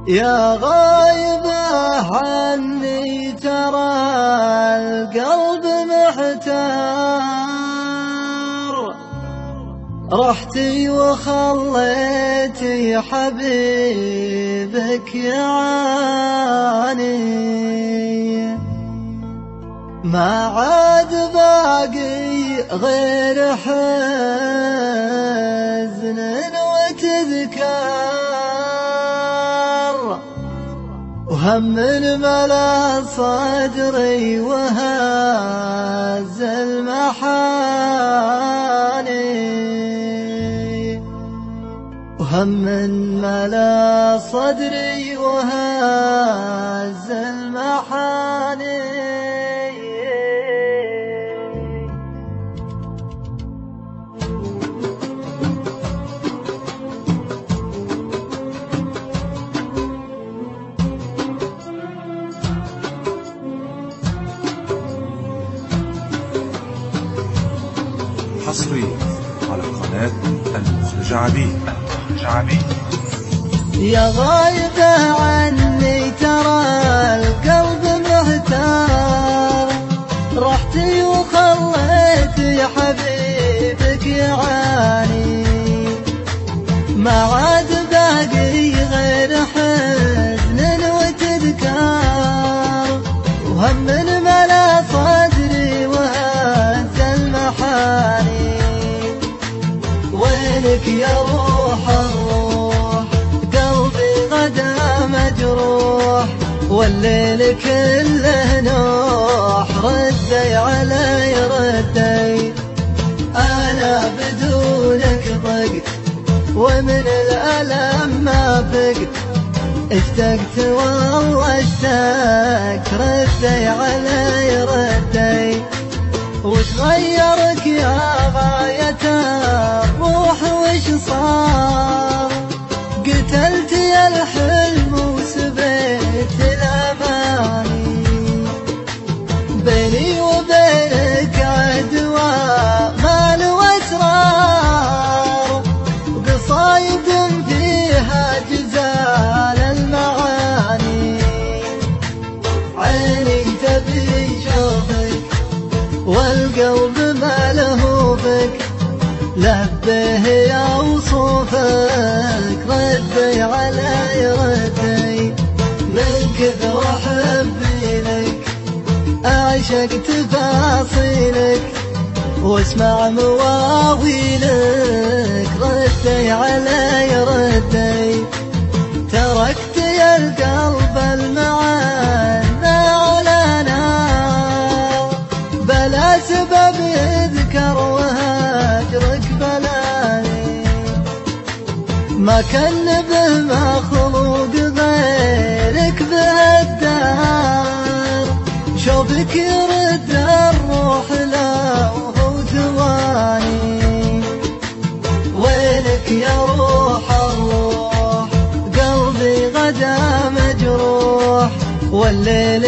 يا غايبة عني ترى القلب محتار، رحتي وخليتي حبيبك يعاني، ما عاد باقي غير حزن وتذكار، وهم ملا صدري وهز المحاني، وهم ملا صدري وهز المحاني. حصريا على قناة المخرج عبيد. يا غايبة عني ترى القلب محتار، رحتي وخليتي حبيبك يعاني، ما عاد باقي غير حزن وتذكار، وهم ملا صدري وهز المحاني. وينك يا روح الروح قلبي غدا مجروح، والليل كله نوح، ردي علي ردي أنا بدونك ضقت، ومن الألم ما بقت، اشتقت والله اشتقت، ردي علي ردي وتغيرك يا غاية الروح وش صار، قتلت يا الحلم وسبيت الأماني، بيني وبينك عدوى مال واسرار، قصايد فيها جزال المعاني، عيني تبي شوفك والقلب ما له بك، لبه يا وصوفك ردي علي ردي، من كثر حبي لك أعشق تفاصيلك، واسمع مواويلك ردي علي ردي، تركت يا القلب المعانى على نار، بلا سبب يذكر وهاجرك بلاني، ما كان به مخلوق غيرك بهالدار، شوفك يرد الروح لو هو ثواني. وينك يا روح الروح قلبي غدا مجروح، والليل